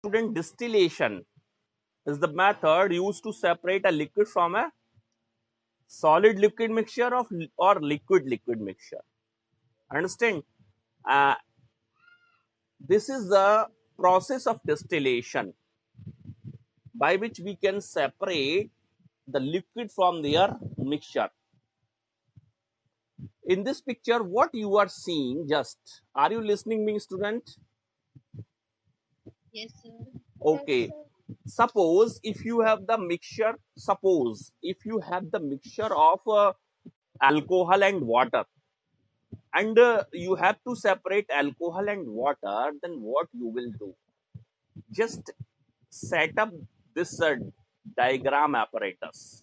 Student, distillation is the method used to separate a liquid from a solid liquid mixture of or liquid liquid mixture. Understand? Uh, this is the process of distillation by which we can separate the liquid from their mixture. In this picture, what you are seeing, just are you listening me, student? Yes, sir. Okay. Suppose if you have the mixture, suppose if you have the mixture of alcohol and water, and you have to separate alcohol and water, then what you will do? Just set up this diagram apparatus.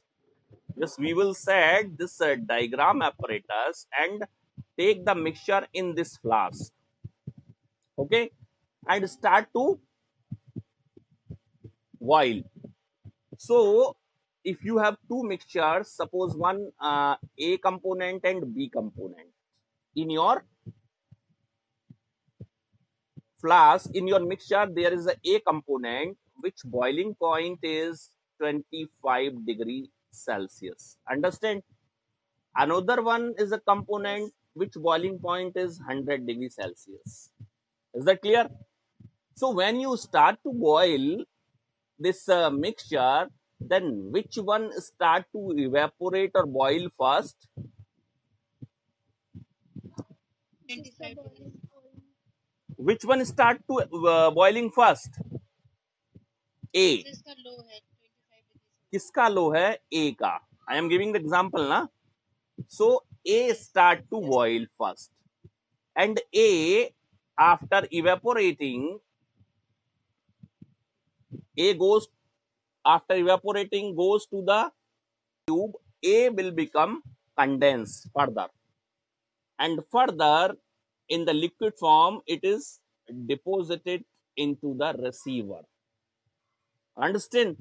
Yes, we will set this diagram apparatus and take the mixture in this flask. Okay, and start to boil. So if you have two mixtures, suppose one A component and B component in your flask, in your mixture, there is a component which boiling point is 25 degrees Celsius. Understand? Another one is a component which boiling point is 100 degrees Celsius. Is that clear? So when you start to boil this mixture, then which one start to evaporate or boil first? 25 degrees. Which one start to boiling first? A. जिसका लो है 25 degree किसका लो है? A का. I am giving the example ना. So A start to boil first, and A, after evaporating, A goes after evaporating goes to the tube. A will become condensed further, and further in the liquid form it is deposited into the receiver. Understand?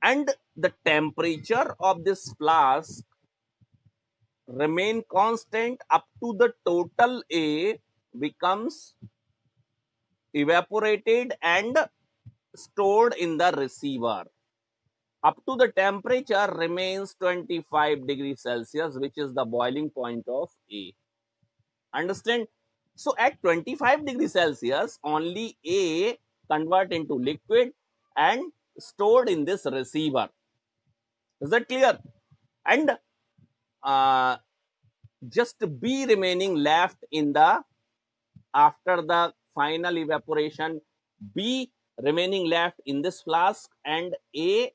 And the temperature of this flask remain constant up to the total A becomes evaporated and stored in the receiver. Up to the temperature remains 25 degrees Celsius, which is the boiling point of A. Understand? So at 25 degrees Celsius, only A convert into liquid and stored in this receiver. Is that clear? And uh, just B remaining left in the after the final evaporation, B remaining left in this flask and A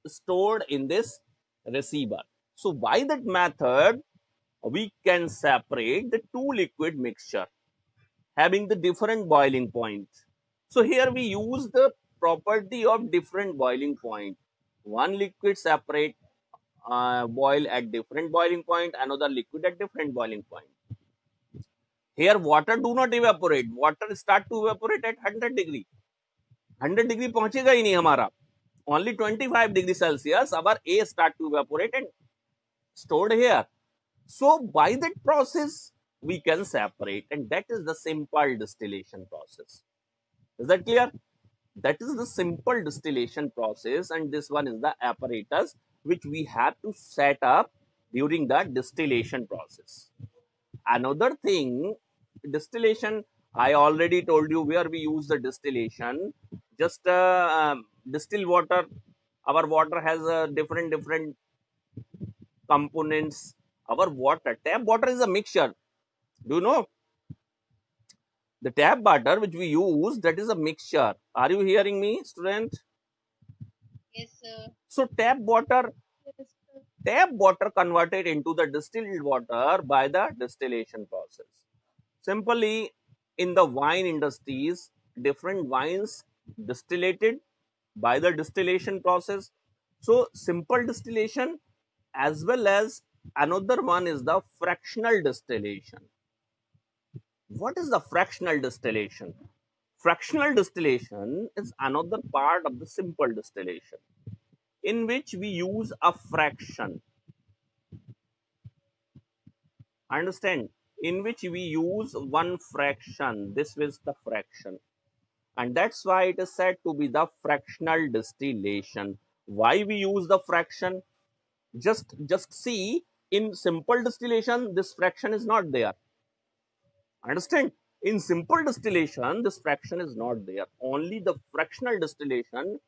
stored in this receiver. So by that method, we can separate the two liquid mixture having the different boiling points. So here we use the property of different boiling point. One liquid separate boil at different boiling point, another liquid at different boiling point. Here water do not evaporate. Water start to evaporate at 100 degree. 100 degree पहुंचेगा ही नहीं हमारा. Only 25 degrees Celsius our A start to evaporate and stored here. So by that process we can separate, and that is the simple distillation process. Is that clear? That is the simple distillation process, and this one is the apparatus which we have to set up during the distillation process. Another thing, distillation, I already told you where we use the distillation. Just distill water. Our water has different components. Our water, tap water is a mixture. Do you know? The tap water which we use, that is a mixture. Are you hearing me, student? Yes, sir. So tap water converted into the distilled water by the distillation process. Simply, in the wine industries, different wines distillated by the distillation process. So simple distillation, as well as another one is the fractional distillation. What is the fractional distillation? Fractional distillation is another part of the simple distillation in which we use a fraction. Understand? In which we use one fraction. This is the fraction. and that's why it is said to be the fractional distillation. Why we use the fraction? Just see, in simple distillation this fraction is not there. Understand? In simple distillation this fraction is not there. Only the fractional distillation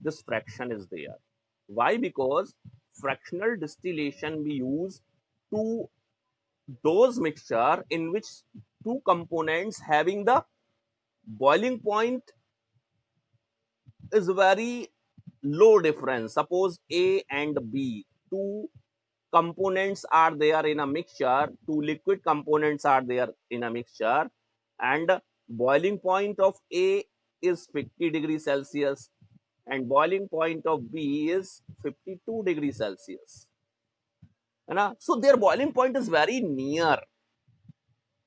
this fraction is there. Why? Because fractional distillation we use to those mixture in which two components having the boiling point is very low difference. Suppose A and B, two components are there in a mixture, two liquid components are there in a mixture, and boiling point of A is 50 degrees Celsius and boiling point of B is 52 degrees Celsius. So their boiling point is very near.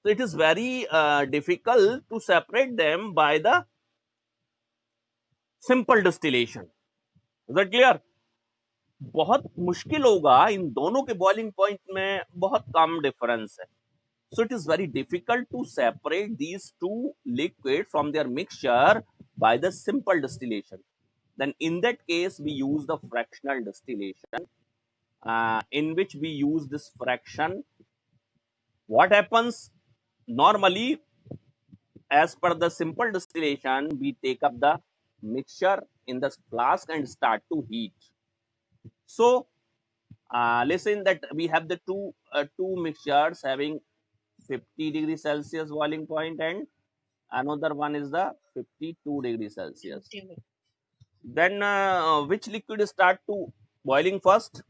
So it is very difficult to separate them by the simple distillation. Is that clear? बहुत मुश्किल होगा, इन दोनों के boiling point में बहुत कम difference है. So it is very difficult to separate these two liquids from their mixture by the simple distillation. Then in that case we use the fractional distillation, in which we use this fraction. What happens normally? As per the simple distillation, we take up the mixture in the flask and start to heat. So listen that we have the two mixtures having 50 degrees Celsius boiling point and another one is the 52 degrees Celsius. Then which liquid start to boiling first?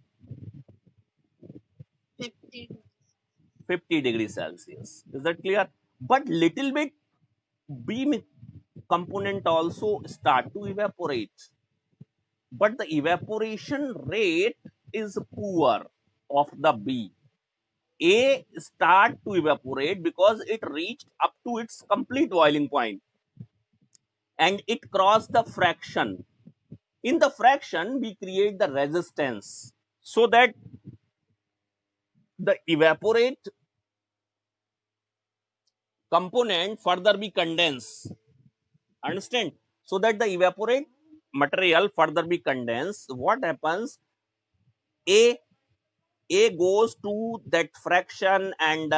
50 degrees Celsius. Is that clear? But little bit B component also start to evaporate. But the evaporation rate is poor of the B. A start to evaporate because it reached up to its complete boiling point and it crossed the fraction. In the fraction, we create the resistance so that the evaporate component further be condensed. Understand? So that the evaporate material further be condensed. What happens? A goes to that fraction and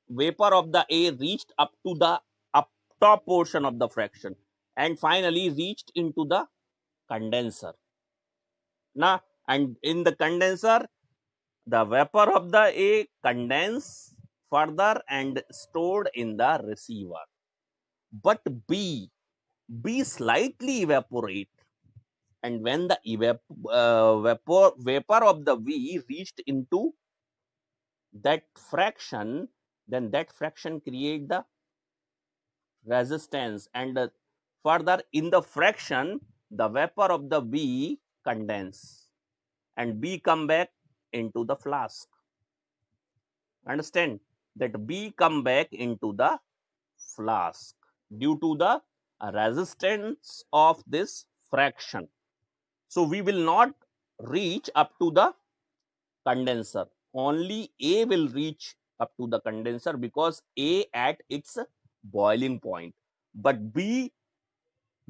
vapor of the A reached up to the up top portion of the fraction and finally reached into the condenser. Now, and in the condenser, the vapor of the A condense further and stored in the receiver. But B slightly evaporate, and when the vapor of the V reached into that fraction, then that fraction create the resistance and further in the fraction the vapor of the B condense and B come back into the flask. Understand that B come back into the flask due to the resistance of this fraction. So we will not reach up to the condenser. Only A will reach up to the condenser because A at its boiling point. But B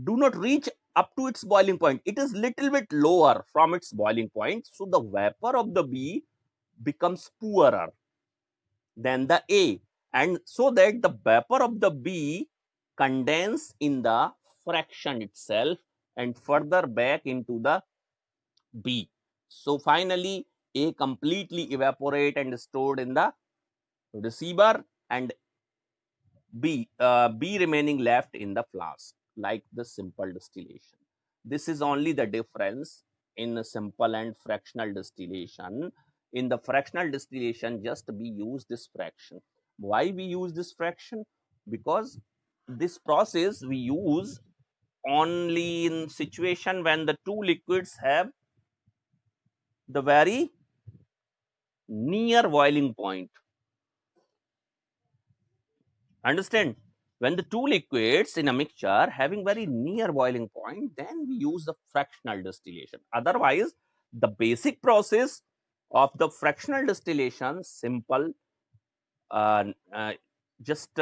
do not reach up to its boiling point. It is little bit lower from its boiling point. So the vapor of the B becomes poorer than the A. And so that the vapor of the B condense in the fraction itself and further back into the B. So finally, A completely evaporate and stored in the receiver and B remaining left in the flask, like the simple distillation. This is only the difference in simple and fractional distillation. In the fractional distillation, just we use this fraction. Why we use this fraction? Because this process we use only in situation when the two liquids have the very near boiling point. Understand? When the two liquids in a mixture having very near boiling point, then we use the fractional distillation. Otherwise, the basic process of the fractional distillation, simple, uh, uh, just